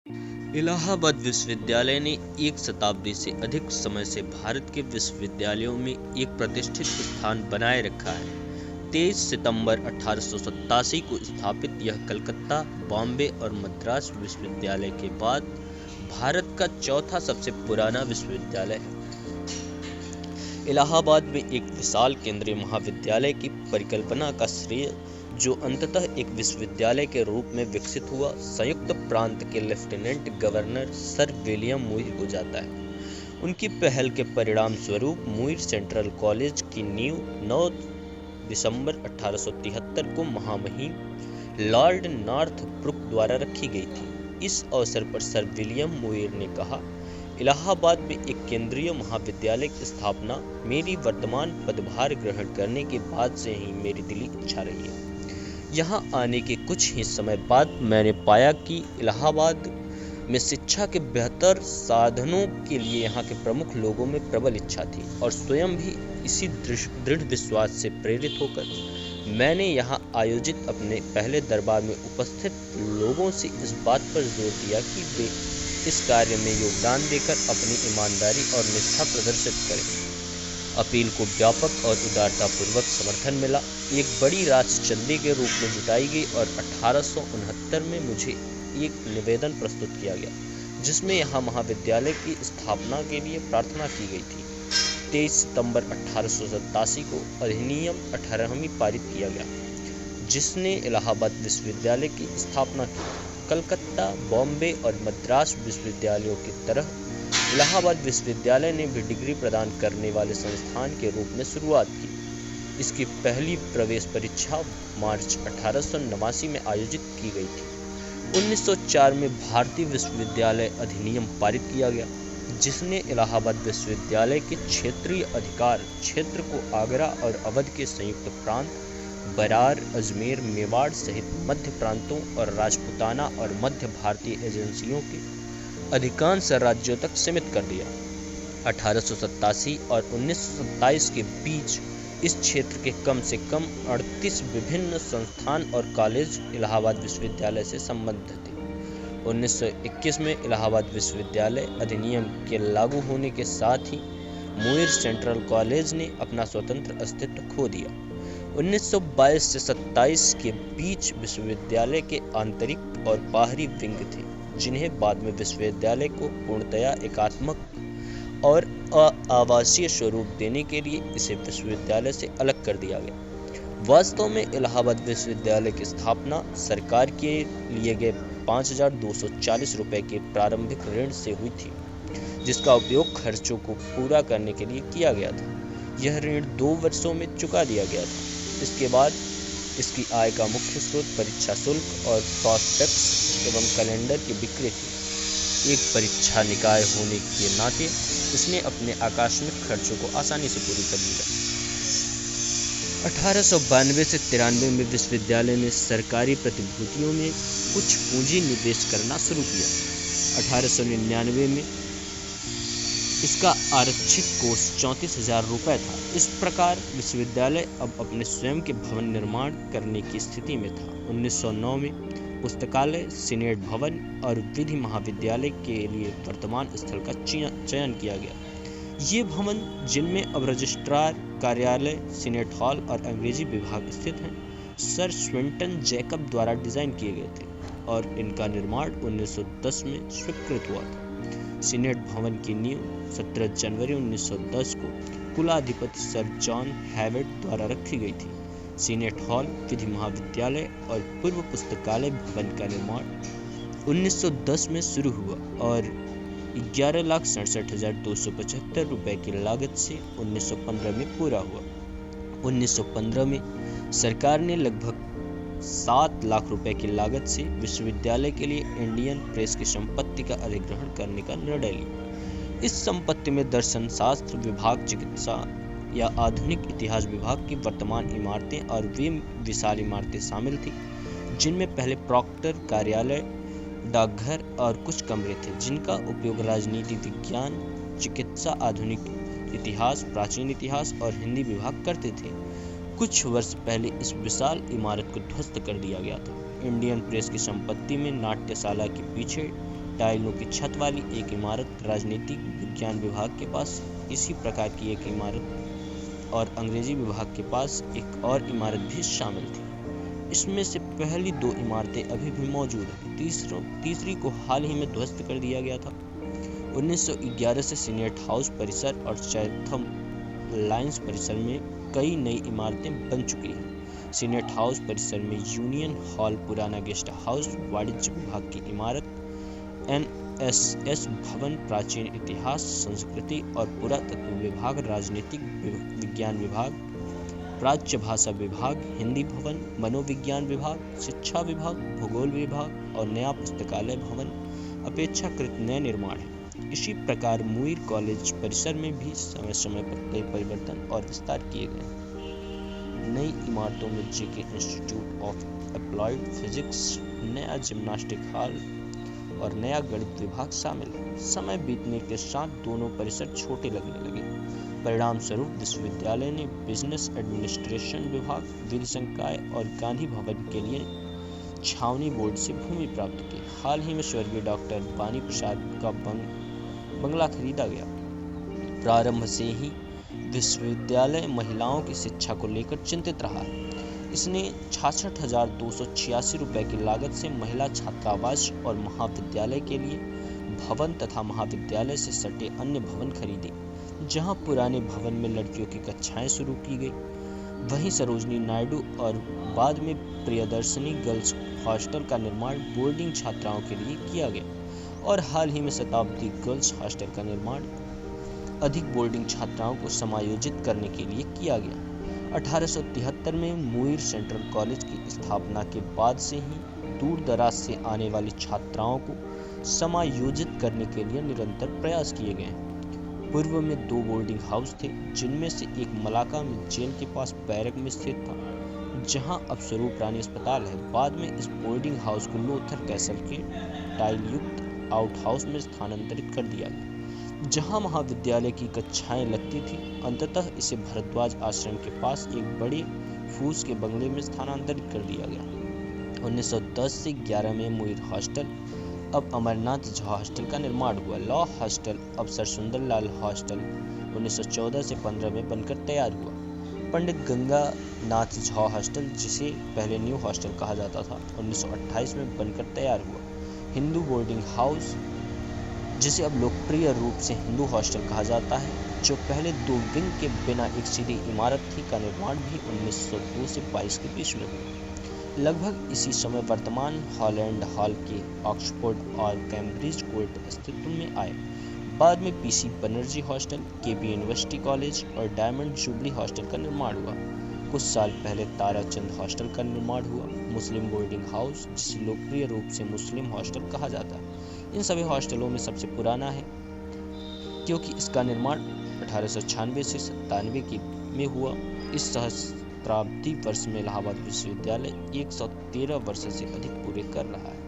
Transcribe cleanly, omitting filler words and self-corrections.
इलाहाबाद विश्वविद्यालय ने एक शताब्दी से अधिक समय से भारत के विश्वविद्यालयों में एक प्रतिष्ठित स्थान बनाए रखा है। 23 सितंबर 1887 को स्थापित यह कलकत्ता, बॉम्बे और मद्रास विश्वविद्यालय के बाद भारत का चौथा सबसे पुराना विश्वविद्यालय है। इलाहाबाद में एक विशाल केंद्रीय महाविद्यालय की परिकल्पना का श्रेय, जो अंततः एक विश्वविद्यालय के रूप में विकसित हुआ, संयुक्त प्रांत के lieutenant governor sir William Muir को जाता है। उनकी पहल के परिणाम स्वरूप मुइर सेंट्रल कॉलेज की नींव 9 दिसंबर 1873 को महामहिम लॉर्ड नॉर्थब्रुक द्वारा रखी गई थी। इस अवसर पर सर विलियम मुइर ने कहा, इलाहाबाद में एक केंद्रीय महाविद्यालय की स्थापना मेरी वर्तमान पदभार ग्रहण करने के बाद से ही मेरी दिली इच्छा रही है। यहाँ आने के कुछ ही समय बाद मैंने पाया कि इलाहाबाद में शिक्षा के बेहतर साधनों के लिए यहाँ के प्रमुख लोगों में प्रबल इच्छा थी, और स्वयं भी इसी दृढ़ विश्वास से प्रेरित होकर मैंने यहाँ आयोजित अपने पहले दरबार में उपस्थित लोगों से इस बात पर जोर दिया कि वे इस कार्य में योगदान देकर अपनी ईमानदारी और निष्ठा प्रदर्शित करें। अपील को व्यापक और उदारतापूर्वक समर्थन मिला। एक बड़ी राशि चंदे के रूप में जुटाई गई और 1869 में मुझे एक निवेदन प्रस्तुत किया गया, जिसमें यहाँ महाविद्यालय की स्थापना के लिए प्रार्थना की गई थी। 23 सितंबर 1887 को अधिनियम 18वीं पारित किया गया, जिसने इलाहाबाद विश्वविद्यालय की स्थापना की। कलकत्ता, बॉम्बे और मद्रास विश्वविद्यालयों की तरह इलाहाबाद विश्वविद्यालय ने भी डिग्री प्रदान करने वाले संस्थान के रूप में शुरुआत की। इसकी पहली प्रवेश परीक्षा मार्च 1889 में आयोजित की गई थी। 1904 में भारतीय विश्वविद्यालय अधिनियम पारित किया गया, जिसने इलाहाबाद विश्वविद्यालय के क्षेत्रीय अधिकार क्षेत्र को आगरा और अवध के संयुक्त प्रांत, बरार, अजमेर, मेवाड़ सहित मध्य प्रांतों और राजपूताना और मध्य भारतीय एजेंसियों के अधिकांश राज्यों तक सीमित कर दिया। 1887 और 1927 के बीच इस क्षेत्र के कम से कम 38 विभिन्न संस्थान और कॉलेज इलाहाबाद विश्वविद्यालय से संबद्ध थे। 1921 में इलाहाबाद विश्वविद्यालय अधिनियम के लागू होने के साथ ही मुइर सेंट्रल कॉलेज ने अपना स्वतंत्र अस्तित्व खो दिया। 1922 से 27 के बीच विश्वविद्यालय के आंतरिक और बाहरी विंग थे, जिन्हें बाद में विश्वविद्यालय को पूर्णतया एकात्मक और आवासीय स्वरूप देने के लिए इसे विश्वविद्यालय से अलग कर दिया गया। वास्तव में इलाहाबाद विश्वविद्यालय की स्थापना सरकार के लिए गए 5,240 रुपए के प्रारंभिक ऋण से हुई थी, जिसका उपयोग खर्चों को पूरा करने के लिए किया गया था। यह ऋण 2 वर्षों में चुका दिया गया था। इसके बाद इसकी आय का मुख्य स्रोत परीक्षा शुल्क और प्रॉस्पेक्ट्स एवं कैलेंडर की बिक्री थी। एक परीक्षा निकाय होने के नाते इसने अपने आकस्मिक खर्चों को आसानी से पूरी कर लिया। 1892 से 93 में विश्वविद्यालय ने सरकारी प्रतिभूतियों में कुछ पूंजी निवेश करना शुरू किया। 1899 में इसका आरक्षित कोष 34,000 रुपये था। इस प्रकार विश्वविद्यालय अब अपने स्वयं के भवन निर्माण करने की स्थिति में था। 1909 में पुस्तकालय, सीनेट भवन और विधि महाविद्यालय के लिए वर्तमान स्थल का चयन किया गया। ये भवन, जिनमें अब रजिस्ट्रार कार्यालय, सीनेट हॉल और अंग्रेजी विभाग स्थित हैं, सर स्विंटन जैकब द्वारा डिजाइन किए गए थे और इनका निर्माण 1910 में स्वीकृत हुआ था। सीनेट भवन की नींव 17 जनवरी 1910 को कुलाधिपति सर जॉन हैवेट द्वारा रखी गई थी। सीनेट हॉल, विधि महाविद्यालय और पूर्व पुस्तकालय भवन का निर्माण 1910 में शुरू हुआ और 11,67,275 रुपए की लागत से 1915 में पूरा हुआ। 1915 में सरकार ने लगभग 7 लाख रुपए की लागत से विश्वविद्यालय के लिए इंडियन प्रेस की संपत्ति का अधिग्रहण करने का निर्णय लिया। इस संपत्ति में दर्शन शास्त्र विभाग, चिकित्सा या आधुनिक इतिहास विभाग की वर्तमान इमारतें और वे विशाल इमारतें शामिल थी, जिनमें पहले प्रॉक्टर कार्यालय, डाकघर और कुछ कमरे थे, जिनका उपयोग राजनीति विज्ञान, चिकित्सा, आधुनिक इतिहास, प्राचीन इतिहास और हिंदी विभाग करते थे। कुछ वर्ष पहले इस विशाल इमारत को ध्वस्त कर दिया गया था। इंडियन प्रेस की संपत्ति में नाट्यशाला के पीछे टाइलों की छत वाली एक इमारत, राजनीतिक विज्ञान विभाग के पास इसी प्रकार की एक इमारत और अंग्रेजी विभाग के पास एक और इमारत भी शामिल थी। इसमें से पहली 2 इमारतें अभी भी मौजूद हैं। तीसरी को हाल ही में ध्वस्त कर दिया गया था। 1911 से सीनेट हाउस परिसर और चैथम लाइन्स परिसर में कई नई इमारतें बन चुकी हैं। सीनेट हाउस परिसर में यूनियन हॉल, पुराना गेस्ट हाउस, वाणिज्य विभाग की इमारत, NSS भवन, प्राचीन इतिहास, संस्कृति और पुरातत्व विभाग, राजनीतिक विज्ञान विभाग, प्राच्य भाषा विभाग, हिंदी भवन, मनोविज्ञान विभाग, शिक्षा विभाग, भूगोल विभाग और नया पुस्तकालय भवन अपेक्षाकृत नए निर्माण है। इसी प्रकार मुइर कॉलेज परिसर में भी समय समय पर कई परिवर्तन और विस्तार किए गए। नई इमारतों में जेके इंस्टीट्यूट ऑफ अप्लाइड फिजिक्स, नया जिम्नास्टिक हॉल और नया गणित विभाग शामिल है। समय बीतने के साथ दोनों परिसर छोटे लगने लगे। परिणाम स्वरूप विश्वविद्यालय ने बिजनेस एडमिनिस्ट्रेशन विभाग, विधि संकाय और गांधी भवन के लिए छावनी बोर्ड से भूमि प्राप्त की। हाल ही में स्वर्गीय डॉक्टर बानी प्रसाद का बंगला खरीदा गया। प्रारंभ से ही विश्वविद्यालय महिलाओं की शिक्षा को लेकर चिंतित रहा है। इसने 66,286 रुपये की लागत से महिला छात्रावास और महाविद्यालय के लिए भवन तथा महाविद्यालय से सटे अन्य भवन खरीदे, जहां पुराने भवन में लड़कियों की कक्षाएं शुरू की गई। वहीं सरोजनी नायडू और बाद में प्रियदर्शनी गर्ल्स हॉस्टल का निर्माण बोर्डिंग छात्राओं के लिए किया गया और हाल ही में शताब्दी गर्ल्स हॉस्टल का निर्माण अधिक बोर्डिंग छात्राओं को समायोजित करने के लिए किया गया। 1873 में मुइर सेंट्रल कॉलेज की स्थापना के बाद से ही दूर दराज से आने वाली छात्राओं को समायोजित करने के लिए निरंतर प्रयास किए गए। पूर्व में 2 बोर्डिंग हाउस थे, जिनमें से एक मलाका में जेल के पास बैरक में स्थित था, जहां अब स्वरूप रानी अस्पताल है। बाद में इस बोर्डिंग हाउस को लोथर कैसल के टाइल युक्त आउट हाउस में स्थानांतरित कर दिया गया, जहां महाविद्यालय की कक्षाएं लगती थी। अंततः इसे भरद्वाज आश्रम के पास एक बड़े फूस के बंगले में स्थानांतरित कर दिया गया। 1910 से 11 में मुइर हॉस्टल, अब अमरनाथ झा हॉस्टल का निर्माण हुआ। लॉ हॉस्टल, अब सर सुंदरलाल हॉस्टल 1914 से 15 में बनकर तैयार हुआ। पंडित गंगा नाथ झा हॉस्टल, जिसे पहले न्यू हॉस्टल कहा जाता था, 1928 में बनकर तैयार हुआ। हिंदू बोर्डिंग हाउस, जिसे अब लोकप्रिय रूप से हिंदू हॉस्टल कहा जाता है, जो पहले 2 विंग के बिना एक सीधी इमारत थी, का निर्माण भी 1902 से 22 के बीच में हुआ। लगभग इसी समय वर्तमान हॉलैंड हॉल के ऑक्सफोर्ड और कैम्ब्रिज कोर्ट अस्तित्व में आए। बाद में पीसी बनर्जी हॉस्टल, केबी यूनिवर्सिटी कॉलेज और डायमंड जुबली हॉस्टल का निर्माण हुआ। कुछ साल पहले ताराचंद हॉस्टल का निर्माण हुआ। मुस्लिम बोर्डिंग हाउस, जिसे लोकप्रिय रूप से मुस्लिम हॉस्टल कहा जाता है, इन सभी हॉस्टलों में सबसे पुराना है, क्योंकि इसका निर्माण 1896 से 97 में हुआ। इस सहस्त्राब्दी वर्ष में इलाहाबाद विश्वविद्यालय 113 वर्ष से अधिक पूरे कर रहा है।